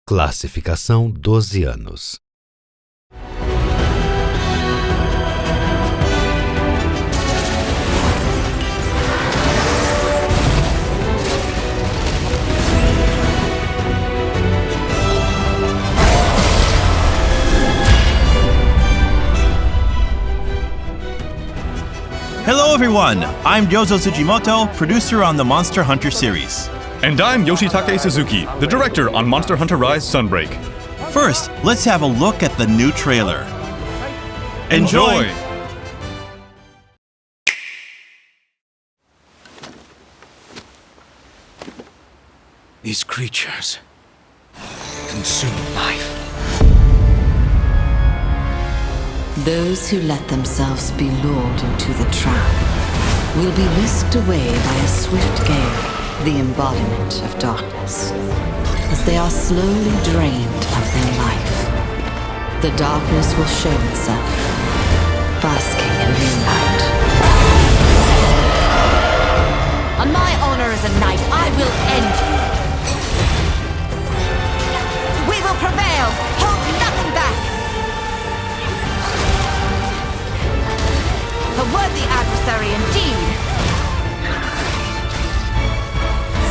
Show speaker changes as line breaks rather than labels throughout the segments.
Classificação 12 anos.
Hello everyone, I'm Ryozo Tsujimoto, producer on the Monster Hunter series.
And I'm Yoshitake Suzuki, the director on Monster Hunter Rise Sunbreak.
First, let's have a look at the new trailer.
Enjoy!
These creatures consume life.
Those who let themselves be lured into the trap will be whisked away by a swift gale, the embodiment of darkness, as they are slowly drained of their life. The darkness will show itself, basking in moonlight.
On my honor as a knight, I will end you. We will prevail! Hold nothing back! A worthy adversary indeed!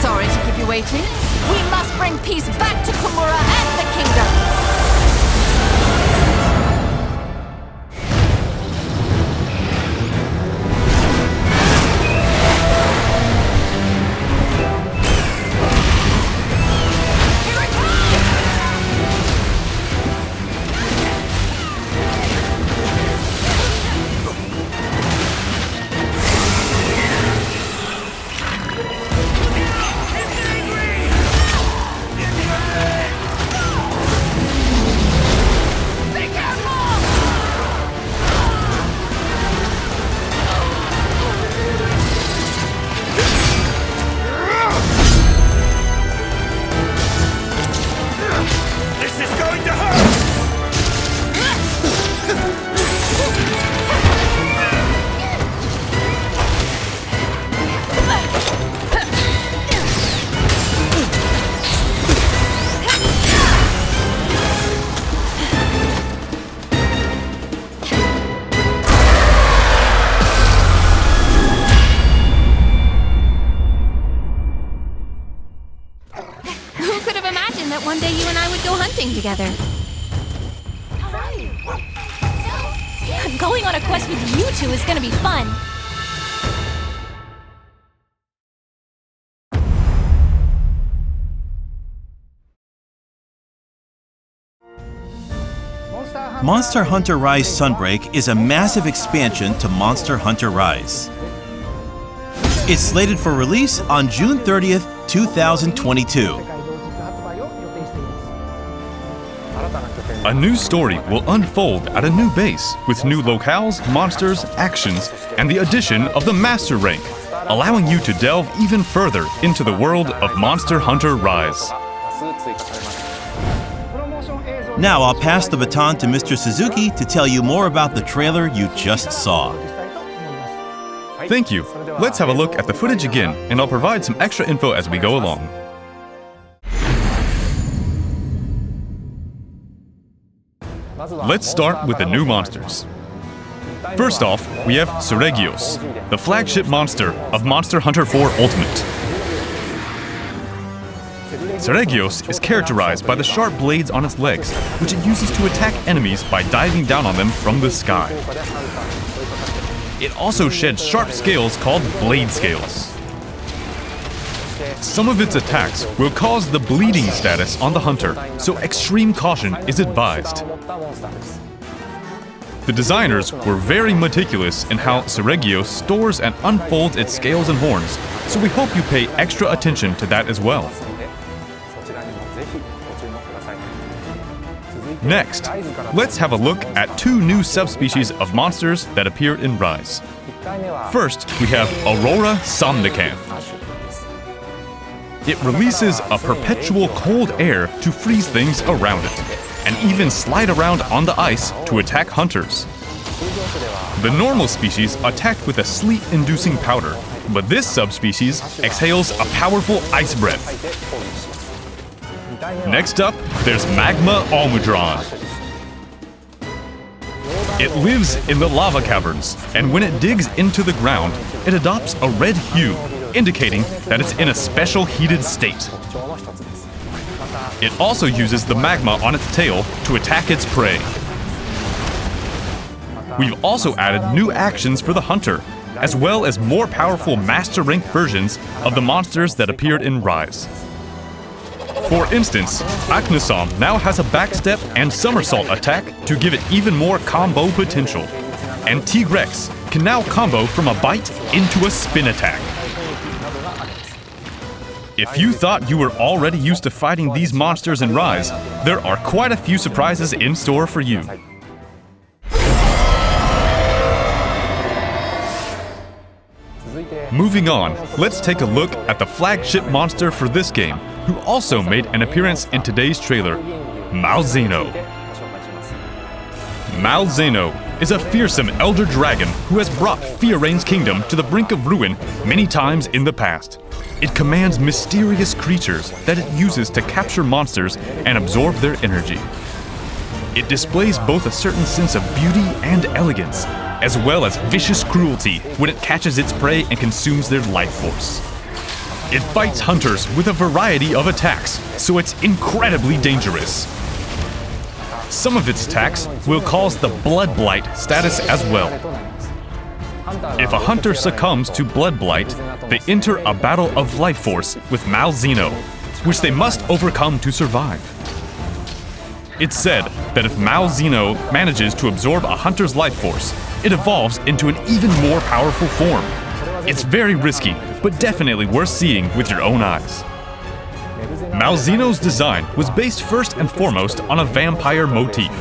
Sorry to keep you waiting. We must bring peace back to Komura and the kingdom!
Together. Going on a quest with you two is gonna be fun.
Monster Hunter Rise Sunbreak is a massive expansion to Monster Hunter Rise. It's slated for release on June 30th, 2022.
A new story will unfold at a new base, with new locales, monsters, actions, and the addition of the Master rank, allowing you to delve even further into the world of Monster Hunter Rise.
Now I'll pass the baton to Mr. Suzuki to tell you more about the trailer you just saw.
Thank you. Let's have a look at the footage again, and I'll provide some extra info as we go along. Let's start with the new monsters. First off, we have Seregios, the flagship monster of Monster Hunter 4 Ultimate. Seregios is characterized by the sharp blades on its legs, which it uses to attack enemies by diving down on them from the sky. It also sheds sharp scales called blade scales. Some of its attacks will cause the bleeding status on the hunter, so extreme caution is advised. The designers were very meticulous in how Seregios stores and unfolds its scales and horns, so we hope you pay extra attention to that as well. Next, let's have a look at two new subspecies of monsters that appeared in Rise. First, we have Aurora Somnicanth. It releases a perpetual cold air to freeze things around it, and even slide around on the ice to attack hunters. The normal species attacked with a sleet-inducing powder, but this subspecies exhales a powerful ice breath. Next up, there's Magma Almudron. It lives in the lava caverns, and when it digs into the ground, it adopts a red hue, indicating that it's in a special heated state. It also uses the magma on its tail to attack its prey. We've also added new actions for the hunter, as well as more powerful master rank versions of the monsters that appeared in Rise. For instance, Aknesom now has a backstep and somersault attack to give it even more combo potential. And T-Rex can now combo from a bite into a spin attack. If you thought you were already used to fighting these monsters in Rise, there are quite a few surprises in store for you. Moving on, let's take a look at the flagship monster for this game, who also made an appearance in today's trailer, Malzino. Malzino is a fearsome elder dragon who has brought Fioraine's kingdom to the brink of ruin many times in the past. It commands mysterious creatures that it uses to capture monsters and absorb their energy. It displays both a certain sense of beauty and elegance, as well as vicious cruelty when it catches its prey and consumes their life force. It fights hunters with a variety of attacks, so it's incredibly dangerous. Some of its attacks will cause the Blood Blight status as well. If a hunter succumbs to Blood Blight, they enter a battle of life force with Malzino, which they must overcome to survive. It's said that if Malzino manages to absorb a hunter's life force, it evolves into an even more powerful form. It's very risky, but definitely worth seeing with your own eyes. Malzino's design was based first and foremost on a vampire motif.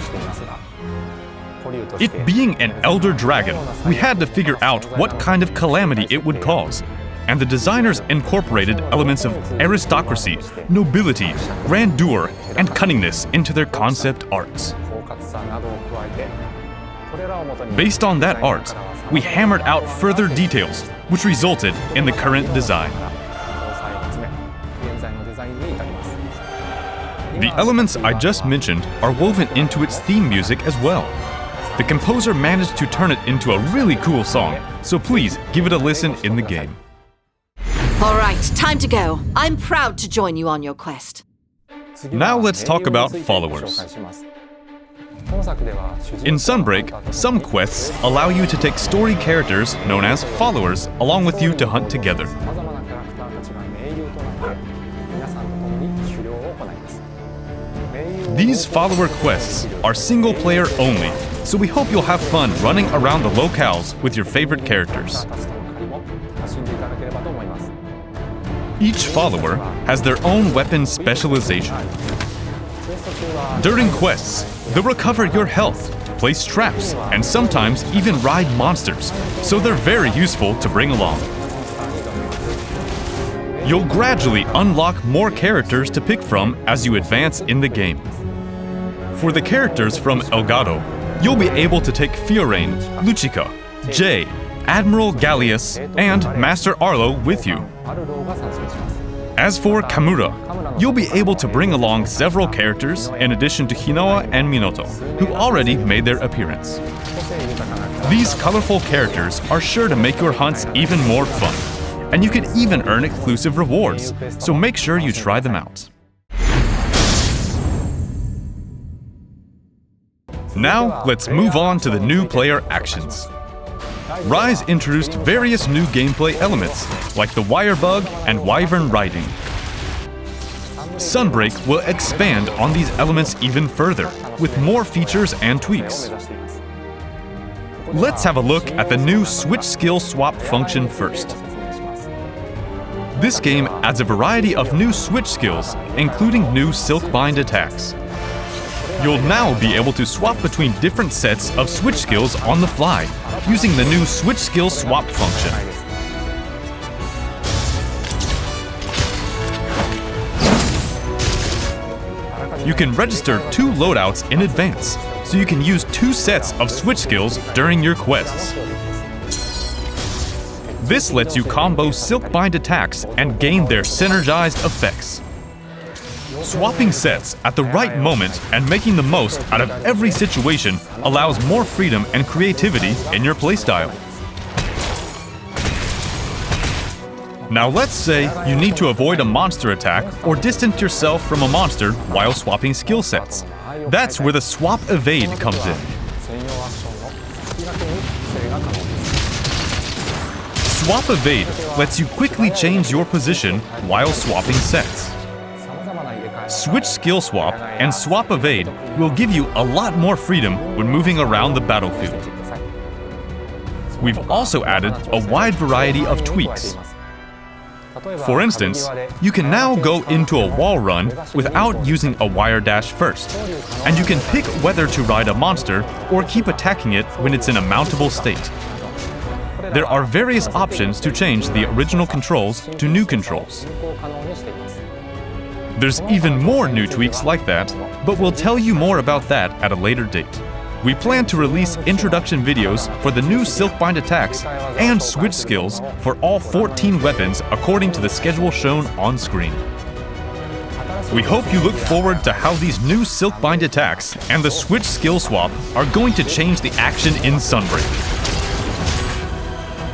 It being an elder dragon, we had to figure out what kind of calamity it would cause, and the designers incorporated elements of aristocracy, nobility, grandeur, and cunningness into their concept arts. Based on that art, we hammered out further details, which resulted in the current design. The elements I just mentioned are woven into its theme music as well. The composer managed to turn it into a really cool song, so please give it a listen in the game.
All right, time to go. I'm proud to join you on your quest.
Now let's talk about followers. In Sunbreak, some quests allow you to take story characters known as followers along with you to hunt together. These follower quests are single player only, so we hope you'll have fun running around the locales with your favorite characters. Each follower has their own weapon specialization. During quests, they'll recover your health, place traps, and sometimes even ride monsters, so they're very useful to bring along. You'll gradually unlock more characters to pick from as you advance in the game. For the characters from Elgato, you'll be able to take Fiorayne, Lucica, Jay, Admiral Gallius, and Master Arlo with you. As for Kamura, you'll be able to bring along several characters in addition to Hinoa and Minoto, who already made their appearance. These colorful characters are sure to make your hunts even more fun, and you can even earn exclusive rewards, so make sure you try them out. Now, let's move on to the new player actions. Rise introduced various new gameplay elements, like the wire bug and wyvern riding. Sunbreak will expand on these elements even further, with more features and tweaks. Let's have a look at the new switch skill swap function first. This game adds a variety of new switch skills, including new Silkbind attacks. You'll now be able to swap between different sets of switch skills on the fly, using the new switch skill swap function. You can register 2 loadouts in advance, so you can use 2 sets of switch skills during your quests. This lets you combo Silkbind attacks and gain their synergized effects. Swapping sets at the right moment and making the most out of every situation allows more freedom and creativity in your playstyle. Now let's say you need to avoid a monster attack or distance yourself from a monster while swapping skill sets. That's where the swap evade comes in. Swap evade lets you quickly change your position while swapping sets. Switch skill swap and swap evade will give you a lot more freedom when moving around the battlefield. We've also added a wide variety of tweaks. For instance, you can now go into a wall run without using a wire dash first, and you can pick whether to ride a monster or keep attacking it when it's in a mountable state. There are various options to change the original controls to new controls. There's even more new tweaks like that, but we'll tell you more about that at a later date. We plan to release introduction videos for the new Silkbind attacks and switch skills for all 14 weapons according to the schedule shown on screen. We hope you look forward to how these new Silkbind attacks and the switch skill swap are going to change the action in Sunbreak.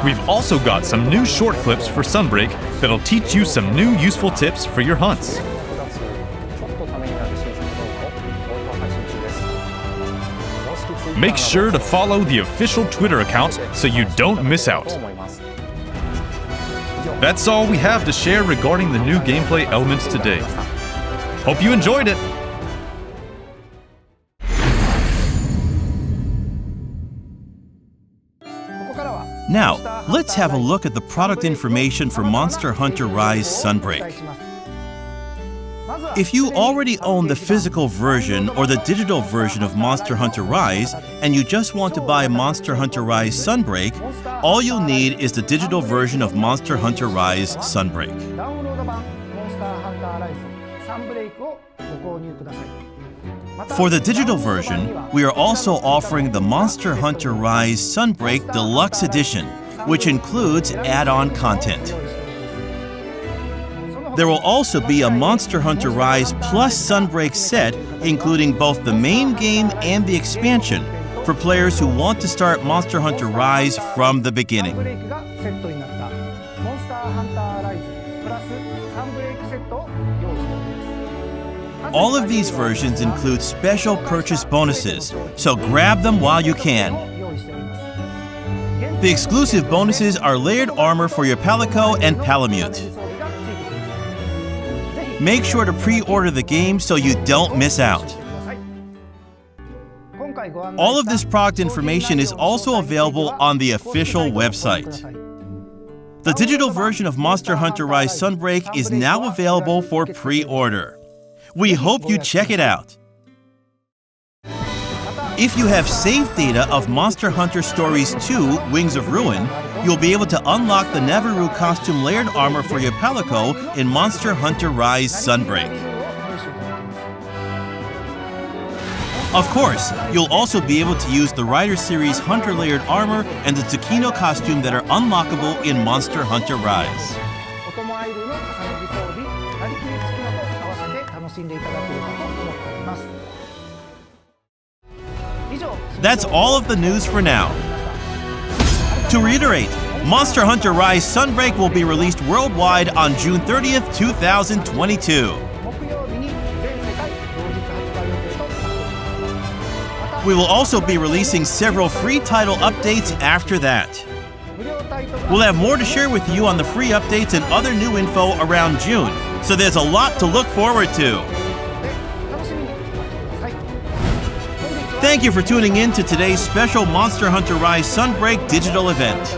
We've also got some new short clips for Sunbreak that'll teach you some new useful tips for your hunts. Make sure to follow the official Twitter account so you don't miss out. That's all we have to share regarding the new gameplay elements today. Hope you enjoyed it!
Now, let's have a look at the product information for Monster Hunter Rise Sunbreak. If you already own the physical version or the digital version of Monster Hunter Rise and you just want to buy Monster Hunter Rise Sunbreak, all you'll need is the digital version of Monster Hunter Rise Sunbreak. For the digital version, we are also offering the Monster Hunter Rise Sunbreak Deluxe Edition, which includes add-on content. There will also be a Monster Hunter Rise Plus Sunbreak set, including both the main game and the expansion, for players who want to start Monster Hunter Rise from the beginning. All of these versions include special purchase bonuses, so grab them while you can. The exclusive bonuses are layered armor for your Palico and Palamute. Make sure to pre-order the game so you don't miss out. All of this product information is also available on the official website. The digital version of Monster Hunter Rise Sunbreak is now available for pre-order. We hope you check it out. If you have saved data of Monster Hunter Stories 2 Wings of Ruin, you'll be able to unlock the Naviru costume layered armor for your Palico in Monster Hunter Rise Sunbreak. Of course, you'll also be able to use the Rider Series Hunter layered armor and the Tsukino costume that are unlockable in Monster Hunter Rise. That's all of the news for now. To reiterate, Monster Hunter Rise Sunbreak will be released worldwide on June 30th, 2022. We will also be releasing several free title updates after that. We'll have more to share with you on the free updates and other new info around June, so there's a lot to look forward to. Thank you for tuning in to today's special Monster Hunter Rise Sunbreak digital event.